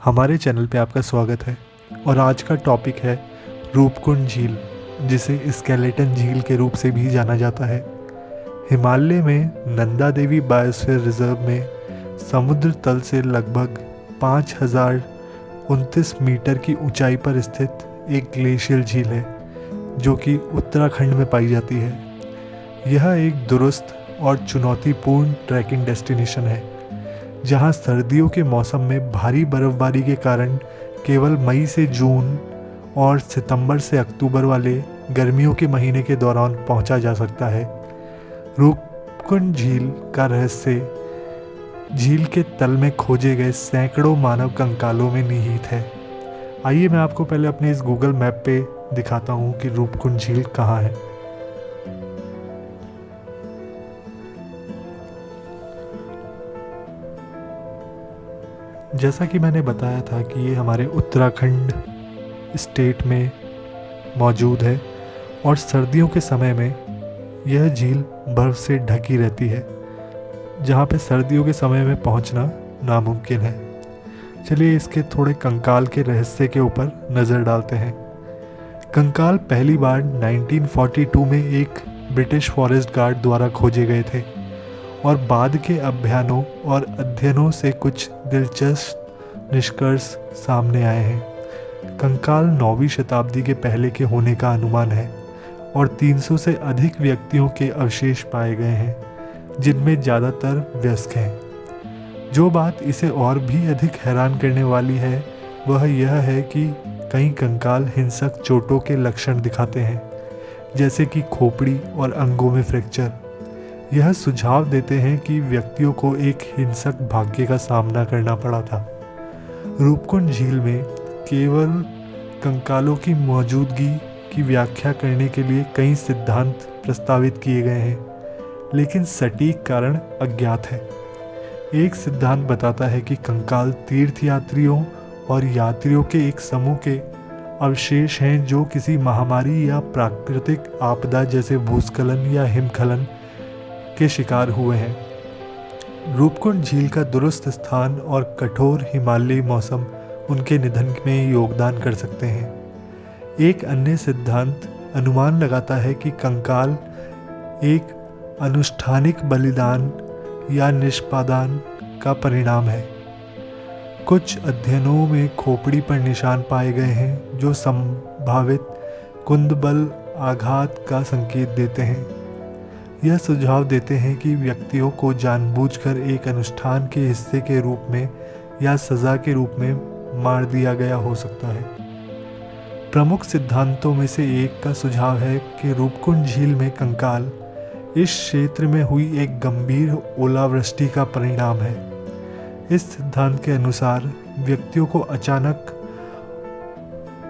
हमारे चैनल पे आपका स्वागत है और आज का टॉपिक है रूपकुंड झील, जिसे स्केलेटन झील के रूप से भी जाना जाता है। हिमालय में नंदा देवी बायोस्फीयर रिजर्व में समुद्र तल से लगभग 5029 मीटर की ऊंचाई पर स्थित एक ग्लेशियल झील है, जो कि उत्तराखंड में पाई जाती है। यह एक दुरुस्त और चुनौतीपूर्ण ट्रैकिंग डेस्टिनेशन है, जहां सर्दियों के मौसम में भारी बर्फबारी के कारण केवल मई से जून और सितंबर से अक्टूबर वाले गर्मियों के महीने के दौरान पहुंचा जा सकता है। रूपकुंड झील का रहस्य झील के तल में खोजे गए सैकड़ों मानव कंकालों में निहित है। आइए मैं आपको पहले अपने इस गूगल मैप पे दिखाता हूँ कि रूपकुंड झील कहाँ है। जैसा कि मैंने बताया था कि ये हमारे उत्तराखंड स्टेट में मौजूद है और सर्दियों के समय में यह झील बर्फ़ से ढकी रहती है, जहाँ पे सर्दियों के समय में पहुँचना नामुमकिन है। चलिए इसके थोड़े कंकाल के रहस्य के ऊपर नज़र डालते हैं। कंकाल पहली बार 1942 में एक ब्रिटिश फॉरेस्ट गार्ड द्वारा खोजे गए थे और बाद के अभियानों और अध्ययनों से कुछ दिलचस्प निष्कर्ष सामने आए हैं। कंकाल 9वीं शताब्दी के पहले के होने का अनुमान है और 300 से अधिक व्यक्तियों के अवशेष पाए गए हैं, जिनमें ज़्यादातर वयस्क हैं। जो बात इसे और भी अधिक हैरान करने वाली है वह यह है कि कई कंकाल हिंसक चोटों के लक्षण दिखाते हैं, जैसे कि खोपड़ी और अंगों में फ्रैक्चर। यह सुझाव देते हैं कि व्यक्तियों को एक हिंसक भाग्य का सामना करना पड़ा था। रूपकुंड झील में केवल कंकालों की मौजूदगी की व्याख्या करने के लिए कई सिद्धांत प्रस्तावित किए गए हैं, लेकिन सटीक कारण अज्ञात है। एक सिद्धांत बताता है कि कंकाल तीर्थयात्रियों और यात्रियों के एक समूह के अवशेष हैं, जो किसी महामारी या प्राकृतिक आपदा जैसे भूस्खलन या हिमस्खलन के शिकार हुए हैं। रूपकुंड झील का दुरुस्त स्थान और कठोर हिमालयी मौसम उनके निधन में योगदान कर सकते हैं। एक अन्य सिद्धांत अनुमान लगाता है कि कंकाल एक अनुष्ठानिक बलिदान या निष्पादान का परिणाम है। कुछ अध्ययनों में खोपड़ी पर निशान पाए गए हैं, जो संभावित कुंदबल आघात का संकेत देते हैं। यह सुझाव देते हैं कि व्यक्तियों को जानबूझकर एक अनुष्ठान के हिस्से के रूप में या सज़ा के रूप में मार दिया गया हो सकता है। प्रमुख सिद्धांतों में से एक का सुझाव है कि रूपकुंड झील में कंकाल इस क्षेत्र में हुई एक गंभीर ओलावृष्टि का परिणाम है। इस सिद्धांत के अनुसार व्यक्तियों को अचानक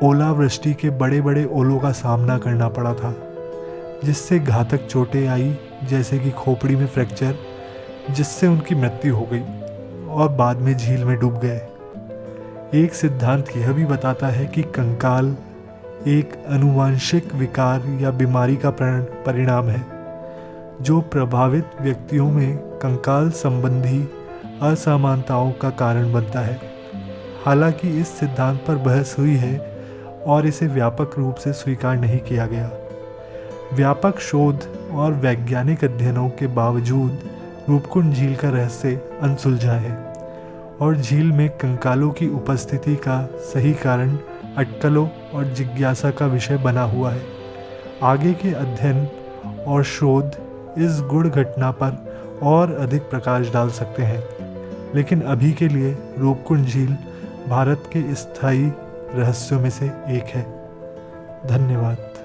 ओलावृष्टि के बड़े बड़े ओलों का सामना करना पड़ा था, जिससे घातक चोटें आई, जैसे कि खोपड़ी में फ्रैक्चर, जिससे उनकी मृत्यु हो गई और बाद में झील में डूब गए। एक सिद्धांत यह भी बताता है कि कंकाल एक आनुवंशिक विकार या बीमारी का परिणाम है, जो प्रभावित व्यक्तियों में कंकाल संबंधी असमानताओं का कारण बनता है। हालांकि इस सिद्धांत पर बहस हुई है और इसे व्यापक रूप से स्वीकार नहीं किया गया। व्यापक शोध और वैज्ञानिक अध्ययनों के बावजूद रूपकुंड झील का रहस्य अनसुलझा है और झील में कंकालों की उपस्थिति का सही कारण अटकलों और जिज्ञासा का विषय बना हुआ है। आगे के अध्ययन और शोध इस गुड़ घटना पर और अधिक प्रकाश डाल सकते हैं, लेकिन अभी के लिए रूपकुंड झील भारत के स्थायी रहस्यों में से एक है। धन्यवाद।